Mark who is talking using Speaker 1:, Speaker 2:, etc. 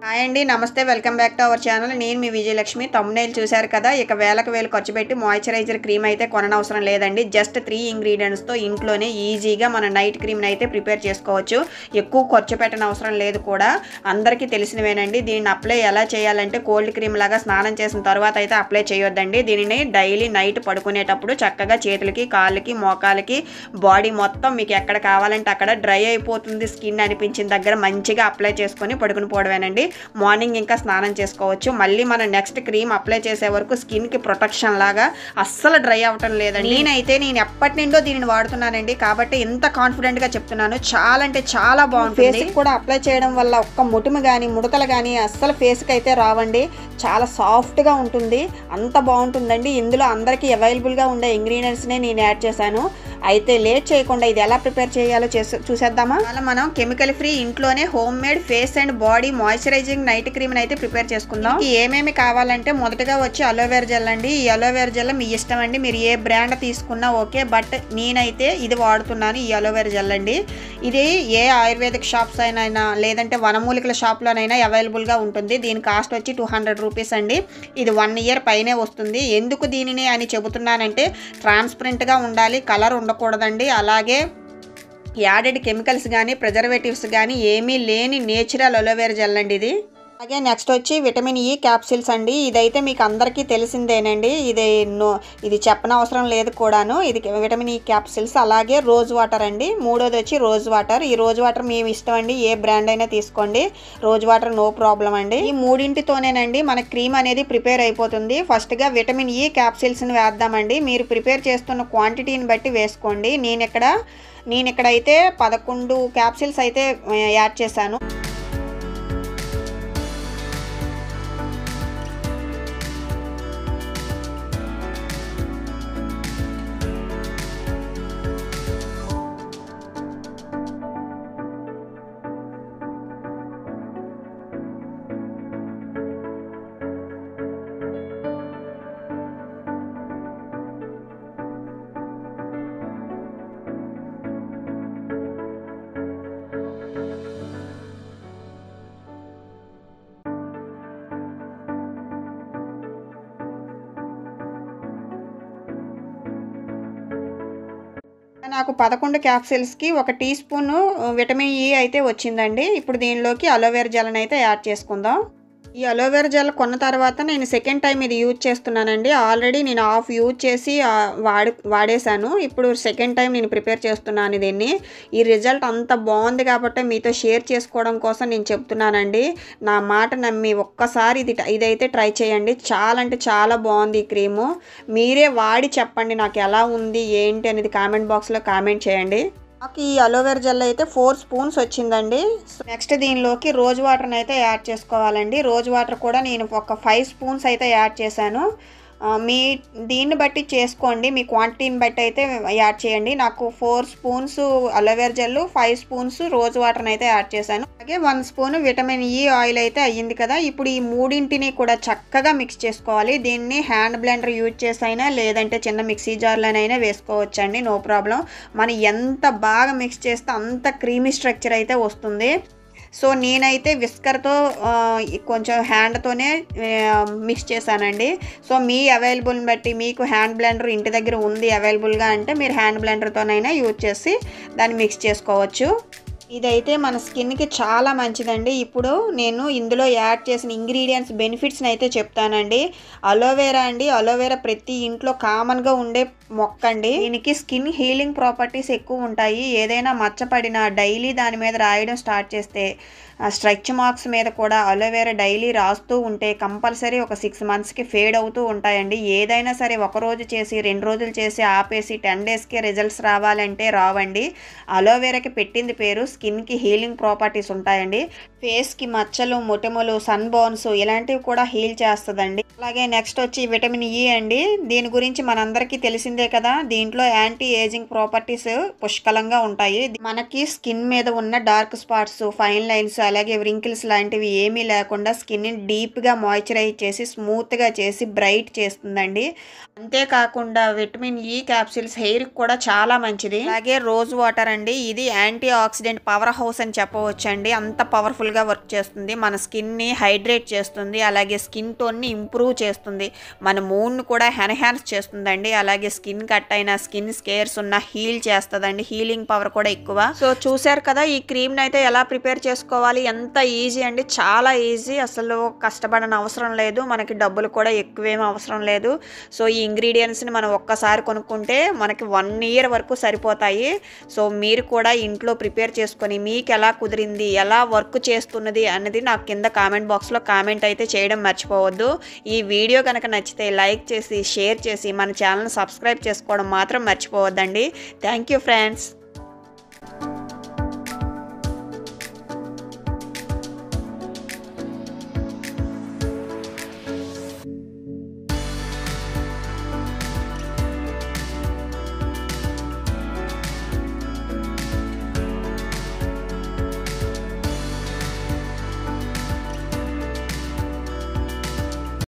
Speaker 1: Hi అండి, నమస్తే. Welcome back to our channel. నేను మీ విజయలక్ష్మి. థంబ్నెయిల్ చూశారు కదా. ఇక వేలకు వేలు ఖర్చు పెట్టి మాయిశ్చరైజర్ క్రీమ్ అయితే కొననవసరం లేదండి. జస్ట్ 3 ఇంగ్రీడియంట్స్తో ఇంట్లోనే ఈజీగా మన నైట్ క్రీమ్ని అయితే ప్రిపేర్ చేసుకోవచ్చు. ఎక్కువ ఖర్చు పెట్టనవసరం లేదు కూడా. అందరికీ తెలిసినవేనండి. దీన్ని అప్లై ఎలా చేయాలంటే కోల్డ్ క్రీమ్ లాగా స్నానం చేసిన తర్వాత అయితే అప్లై చేయొద్దండి. దీనిని డైలీ నైట్ పడుకునేటప్పుడు చక్కగా చేతులకి, కాళ్ళకి, మోకాలకి, బాడీ మొత్తం మీకు ఎక్కడ కావాలంటే అక్కడ డ్రై అయిపోతుంది స్కిన్ అనిపించిన దగ్గర మంచిగా అప్లై చేసుకొని పడుకుని పోవడమేనండి. మార్నింగ్ ఇంకా స్నానం చేసుకోవచ్చు. మళ్ళీ మనం నెక్స్ట్ క్రీమ్ అప్లై చేసే వరకు స్కిన్కి ప్రొటెక్షన్ లాగా అస్సలు డ్రై అవ్వటం లేదండి. నేను ఎప్పటి నుండో దీనిని వాడుతున్నానండి, కాబట్టి ఇంత కాన్ఫిడెంట్గా చెప్తున్నాను. చాలా అంటే చాలా బాగుంటుంది. ఫేస్కి కూడా అప్లై చేయడం వల్ల ఒక్క ముటుము కానీ ముడతలు కానీ అస్సలు ఫేస్కి అయితే రావండి. చాలా సాఫ్ట్గా ఉంటుంది. అంత బాగుంటుందండి. ఇందులో అందరికీ అవైలబుల్గా ఉండే ఇంగ్రీడియంట్స్నే నేను యాడ్ చేశాను. అయితే లేట్ చేయకుండా ఇది ఎలా ప్రిపేర్ చేయాలో చూసేద్దామా. అలా మనం కెమికల్ ఫ్రీ ఇంట్లోనే home made face and body moisturising night cream అయితే ప్రిపేర్ చేసుకుందాం. ఏమేమి కావాలంటే మొదటగా వచ్చి అలోవేరా జెల్ అండి. ఈ అలోవేరా జెల్ మీ ఇష్టం అండి, మీరు ఏ బ్రాండ్ తీసుకున్నా ఓకే, బట్ నేనైతే ఇది వాడుతున్నాను. ఈ అలోవేరా జెల్ అండి, ఇది ఏ ఆయుర్వేదిక్ షాప్స్ అయినా లేదంటే వనమూలికల షాప్లోనైనా అవైలబుల్గా ఉంటుంది. దీని కాస్ట్ వచ్చి 200 రూపీస్ అండి. ఇది 1 ఇయర్ పైనే వస్తుంది. ఎందుకు దీనిని అని చెబుతున్నానంటే ట్రాన్స్పరెంట్గా ఉండాలి, కలర్ ఉండకూడదండి. అలాగే యాడెడ్ కెమికల్స్ కానీ ప్రిజర్వేటివ్స్ కానీ ఏమీ లేని నేచురల్ అలోవేరా జెల్ అండి ఇది. అలాగే నెక్స్ట్ వచ్చి విటమిన్ ఈ క్యాప్సిల్స్ అండి. ఇదైతే మీకు అందరికీ తెలిసిందేనండి. ఇది చెప్పనవసరం లేదు కూడాను. ఇది విటమిన్ ఈ క్యాప్సిల్స్. అలాగే రోజ్ వాటర్ అండి. మూడోది వచ్చి రోజ్ వాటర్. ఈ రోజ్ వాటర్ మీ ఇష్టం అండి, ఏ బ్రాండ్ అయినా తీసుకోండి. రోజ్ వాటర్ నో ప్రాబ్లం అండి. ఈ మూడింటితోనేనండి మన క్రీమ్ అనేది ప్రిపేర్ అయిపోతుంది. ఫస్ట్గా విటమిన్ ఈ క్యాప్సిల్స్ని వేద్దామండి. మీరు ప్రిపేర్ చేస్తున్న క్వాంటిటీని బట్టి వేసుకోండి. నేను ఇక్కడైతే 11 క్యాప్సిల్స్ అయితే యాడ్ చేశాను. నాకు 11 క్యాప్సిల్స్కి 1 టీ స్పూను విటమిన్ ఈ అయితే వచ్చిందండి. ఇప్పుడు దీనిలోకి అలోవేరా జెల్ని అయితే యాడ్ చేసుకుందాం. ఈ అలోవేరా జెల్ కొన్న తర్వాత నేను సెకండ్ టైం ఇది యూజ్ చేస్తున్నానండి. ఆల్రెడీ నేను హాఫ్ యూజ్ చేసి వాడేశాను. ఇప్పుడు సెకండ్ టైం నేను ప్రిపేర్ చేస్తున్నాను దీన్ని. ఈ రిజల్ట్ అంత బాగుంది కాబట్టి మీతో షేర్ చేసుకోవడం కోసం నేను చెప్తున్నానండి. నా మాట నమ్మి ఒక్కసారి ఇదైతే ట్రై చేయండి. చాలా అంటే చాలా బాగుంది ఈ క్రీము. మీరే వాడి చెప్పండి నాకు ఎలా ఉంది ఏంటి అనేది కామెంట్ బాక్స్లో కామెంట్ చేయండి. నాకు ఈ అలోవేరా జెల్ అయితే 4 స్పూన్స్ వచ్చిందండి. నెక్స్ట్ దీనిలోకి రోజ్ వాటర్ని అయితే యాడ్ చేసుకోవాలండి. రోజ్ వాటర్ కూడా నేను ఒక 5 స్పూన్స్ అయితే యాడ్ చేశాను. మీ దీన్ని బట్టి చేసుకోండి, మీ క్వాంటిటీని బట్టి అయితే యాడ్ చేయండి. నాకు 4 spoons aloe vera gel, 5 spoons rose వాటర్ని అయితే యాడ్ చేశాను. అలాగే 1 స్పూన్ విటమిన్ ఈ ఆయిల్ అయితే అయ్యింది కదా. ఇప్పుడు ఈ మూడింటిని కూడా చక్కగా మిక్స్ చేసుకోవాలి. దీన్ని హ్యాండ్ బ్లెండర్ యూజ్ చేసైనా లేదంటే చిన్న మిక్సీ జార్లోనైనా వేసుకోవచ్చండి, నో ప్రాబ్లం. మనం ఎంత బాగా మిక్స్ చేస్తే అంత క్రీమీ స్ట్రక్చర్ అయితే వస్తుంది. సో నేనైతే విస్కర్తో కొంచెం హ్యాండ్తోనే మిక్స్ చేశానండి. సో మీ అవైలబుల్ని బట్టి మీకు హ్యాండ్ బ్లెండర్ ఇంటి దగ్గర ఉంది అవైలబుల్గా అంటే మీరు హ్యాండ్ బ్లెండర్తోనైనా యూజ్ చేసి దాన్ని మిక్స్ చేసుకోవచ్చు. ఇదైతే మన స్కిన్కి చాలా మంచిదండి. ఇప్పుడు నేను ఇందులో యాడ్ చేసిన ఇంగ్రీడియంట్స్ బెనిఫిట్స్ని అయితే చెప్తానండి. అలోవేరా అండి, అలోవేరా ప్రతి ఇంట్లో కామన్గా ఉండే మొక్క అండి. దీనికి స్కిన్ హీలింగ్ ప్రాపర్టీస్ ఎక్కువ ఉంటాయి. ఏదైనా మచ్చపడినా డైలీ దాని మీద రాయడం స్టార్ట్ చేస్తే స్ట్రెచ్ మార్క్స్ మీద కూడా అలోవేరా డైలీ రాస్తూ ఉంటే కంపల్సరీ ఒక 6 మంత్స్కి ఫేడ్ అవుతూ ఉంటాయండి. ఏదైనా సరే 1 రోజు చేసి 2 రోజులు చేసి ఆపేసి 10 డేస్కే రిజల్ట్స్ రావాలంటే రావండి. అలోవేరాకి పెట్టింది పేరు, స్కిన్కి హీలింగ్ ప్రాపర్టీస్ ఉంటాయండి. ఫేస్కి మచ్చలు, మొటిమలు, సన్ బర్న్స్ ఇలాంటివి కూడా హీల్ చేస్తుందండి. అలాగే నెక్స్ట్ వచ్చి విటమిన్ ఈ అండి. దీని గురించి మనందరికీ తెలిసిందే కదా. దీంట్లో యాంటీ ఏజింగ్ ప్రాపర్టీస్ పుష్కలంగా ఉంటాయి. మనకి స్కిన్ మీద ఉన్న డార్క్ స్పాట్స్, ఫైన్ లైన్స్ అలాగే వ్రింకిల్స్ లాంటివి ఏమీ లేకుండా స్కిన్ని డీప్గా మాయిశ్చరైజ్ చేసి స్మూత్గా చేసి బ్రైట్ చేస్తుందండి. అంతేకాకుండా విటమిన్ ఈ క్యాప్సూల్స్ హెయిర్కి కూడా చాలా మంచిది. అలాగే రోజ్ వాటర్ అండి, ఇది యాంటీ ఆక్సిడెంట్ పవర్ హౌస్ అని చెప్పవచ్చు అండి. అంత పవర్ఫుల్గా వర్క్ చేస్తుంది, మన స్కిన్ని హైడ్రేట్ చేస్తుంది, అలాగే స్కిన్ టోన్ని ఇంప్రూవ్ చేస్తుంది, మన మూడ్ను కూడా ఎన్హాన్స్ చేస్తుందండి. అలాగే స్కిన్ కట్ అయినా స్కిన్ స్కేర్స్ ఉన్న హీల్ చేస్తుందండి, హీలింగ్ పవర్ కూడా ఎక్కువ. సో చూసారు కదా ఈ క్రీమ్ని అయితే ఎలా ప్రిపేర్ చేసుకోవాలి, ఎంత ఈజీ అండి, చాలా ఈజీ, అసలు కష్టపడని అవసరం లేదు, మనకి డబ్బులు కూడా ఎక్కువేమీ అవసరం లేదు. సో ఈ ఇంగ్రీడియంట్స్ని మనం ఒక్కసారి కొనుక్కుంటే మనకి 1 year వరకు సరిపోతాయి. సో మీరు కూడా ఇంట్లో ప్రిపేర్ చేసుకొని మీకు ఎలా కుదిరింది, ఎలా వర్క్ చేస్తున్నది అన్నది నాకు కింద కామెంట్ బాక్స్లో కామెంట్ అయితే చేయడం మర్చిపోవద్దు. ఈ వీడియో కనుక నచ్చితే లైక్ చేసి షేర్ చేసి మన ఛానల్ని సబ్స్క్రైబ్ చేసుకోవడం మాత్రం మర్చిపోవద్దండి. Thank you friends.